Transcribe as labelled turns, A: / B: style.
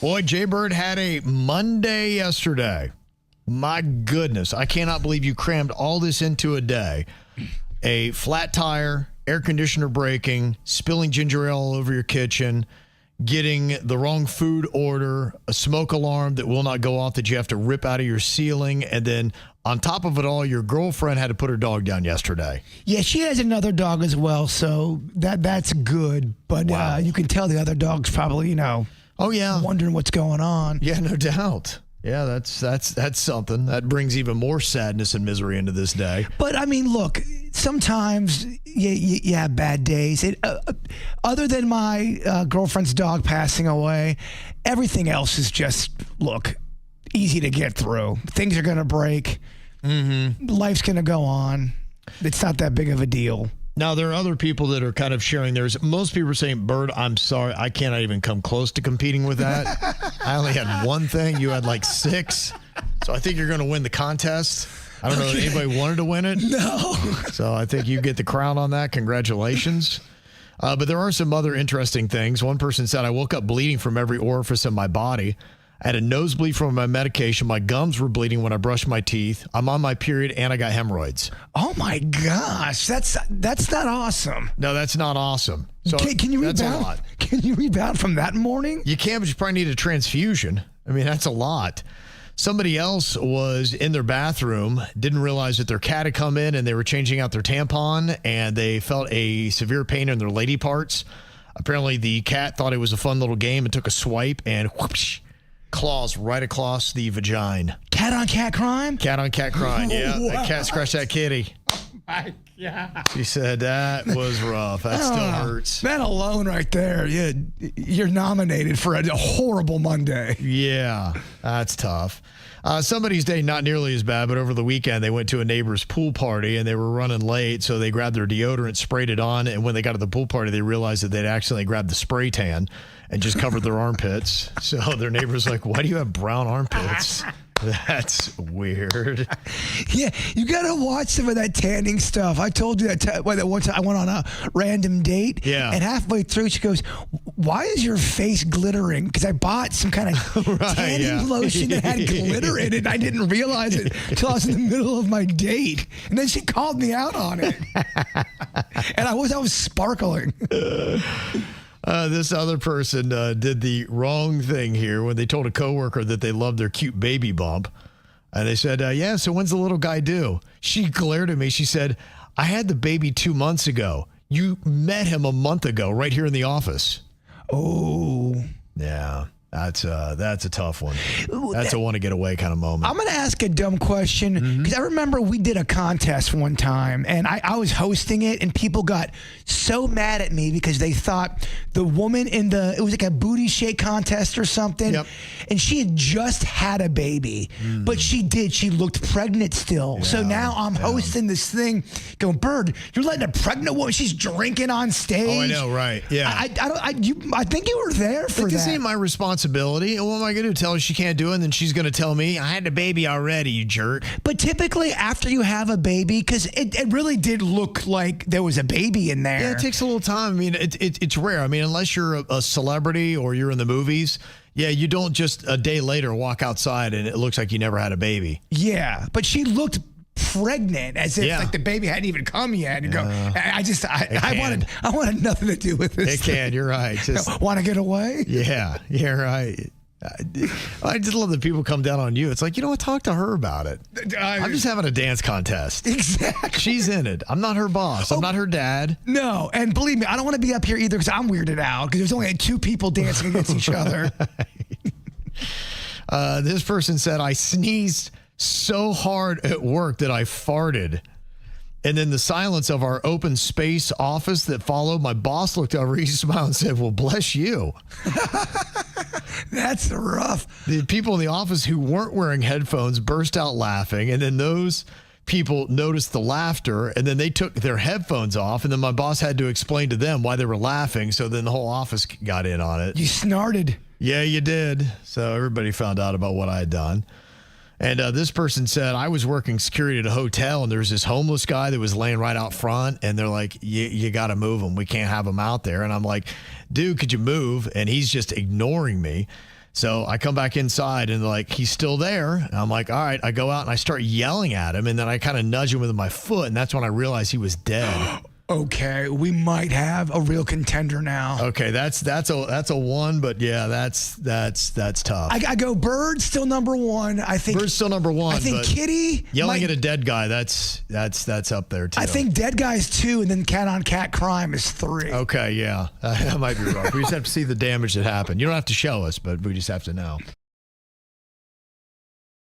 A: Boy, Jay Bird had a Monday yesterday. My goodness, I cannot believe you crammed all this into a day. A flat tire, air conditioner breaking, spilling ginger ale all over your kitchen, getting the wrong food order, a smoke alarm that will not go off that you have to rip out of your ceiling, and then on top of it all, your girlfriend had to put her dog down yesterday.
B: Yeah, she has another dog as well, so that's good. But
A: Wow.
B: you can tell the other dog's probably,
A: Oh, yeah.
B: wondering what's going on.
A: Yeah, no doubt. Yeah, that's something. That brings even more sadness and misery into this day.
B: But, I mean, look, sometimes you have bad days. Other than my girlfriend's dog passing away, everything else is just, look, easy to get through. Things are going to break. Mm-hmm. Life's going to go on. It's not that big of a deal.
A: Now, there are other people that are kind of sharing theirs. Most people are saying, Bird, I'm sorry. I cannot even come close to competing with that. I only had one thing. You had like 6. So I think you're going to win the contest. I don't know if anybody wanted to win it.
B: No.
A: So I think you get the crown on that. Congratulations. But there are some other interesting things. One person said, I woke up bleeding from every orifice in my body. I had a nosebleed from my medication. My gums were bleeding when I brushed my teeth. I'm on my period, and I got hemorrhoids.
B: Oh, my gosh. That's not awesome.
A: No, that's not awesome. So
B: Can you
A: that's a
B: rebound?
A: lot.
B: Can you rebound from that morning?
A: You can, but you probably need a transfusion. I mean, that's a lot. Somebody else was in their bathroom, didn't realize that their cat had come in and they were changing out their tampon, and they felt a severe pain in their lady parts. Apparently, the cat thought it was a fun little game and took a swipe and whoosh, claws right across the vagina.
B: Cat on cat crime?
A: Cat on cat crying. Yeah,
B: Wow.
A: that cat scratched that kitty.
B: My God.
A: She said that was rough. That still hurts.
B: That alone right there, you're nominated for a horrible Monday.
A: Yeah, that's tough. Somebody's day, not nearly as bad, but over the weekend, they went to a neighbor's pool party and they were running late. So they grabbed their deodorant, sprayed it on. And when they got to the pool party, they realized that they'd accidentally grabbed the spray tan and just covered their armpits. So their neighbor's like, why do you have brown armpits? That's weird.
B: Yeah, you got to watch some of that tanning stuff. I told you that one time I went on a random date.
A: Yeah.
B: And halfway through, she goes, why is your face glittering? Because I bought some kind of tanning lotion that had glitter in it. And I didn't realize it until I was in the middle of my date. And then she called me out on it. And I was sparkling.
A: This other person did the wrong thing here when they told a coworker that they loved their cute baby bump. And they said, yeah, so when's the little guy due? She glared at me. She said, I had the baby 2 months ago. You met him a month ago right here in the office.
B: Oh.
A: Yeah, that's a tough one. That's a want to get away kind of moment.
B: I'm going to ask a dumb question because I remember we did a contest one time and I was hosting it and people got so mad at me because they thought the woman it was like a booty shake contest or something.
A: Yep.
B: And she had just had a baby, but she looked pregnant still. So now I'm hosting this thing going, Bird, you're letting a pregnant woman, she's drinking on stage.
A: Oh, I know, right. Yeah.
B: I think you were there for
A: This
B: that.
A: ain't my responsibility. What am I going to do? Tell her she can't do it, and then she's going to tell me, I had a baby already, you jerk.
B: But typically after you have a baby, because it really did look like there was a baby in there.
A: Yeah, it takes a little time. I mean, it's rare. I mean, unless you're a celebrity or you're in the movies, yeah, you don't just a day later walk outside and it looks like you never had a baby.
B: Yeah, but she looked pregnant as if like the baby hadn't even come yet. And go, I wanted nothing to do with this.
A: It can. You're right. Just,
B: want to get away?
A: Yeah, you're right. I just love that people come down on you. It's like, you know what? Talk to her about it. I'm just having a dance contest.
B: Exactly.
A: She's in it. I'm not her boss. I'm not her dad.
B: No, and believe me, I don't want to be up here either because I'm weirded out because there's only 2 people dancing against each other.
A: This person said, I sneezed so hard at work that I farted. And then the silence of our open space office that followed, my boss looked over, he smiled and said, well, bless you.
B: That's rough.
A: The people in the office who weren't wearing headphones burst out laughing. And then those people noticed the laughter and then they took their headphones off. And then my boss had to explain to them why they were laughing. So then the whole office got in on it.
B: You snorted.
A: Yeah, you did. So everybody found out about what I had done. And this person said, I was working security at a hotel, and there was this homeless guy that was laying right out front, and they're like, you got to move him. We can't have him out there. And I'm like, dude, could you move? And he's just ignoring me. So I come back inside and like he's still there. And I'm like, all right. I go out and I start yelling at him, and then I kind of nudge him with my foot, and that's when I realized he was dead.
B: Okay, we might have a real contender now.
A: Okay, that's a one, but yeah, that's tough.
B: I go Bird still number one. I think
A: Bird's still number one.
B: I think
A: but
B: Kitty
A: yelling at a dead guy. That's up there too.
B: I think Dead Guy's 2, and then Cat on Cat Crime is 3.
A: Okay, yeah, that might be wrong. We just have to see the damage that happened. You don't have to show us, but we just have to know.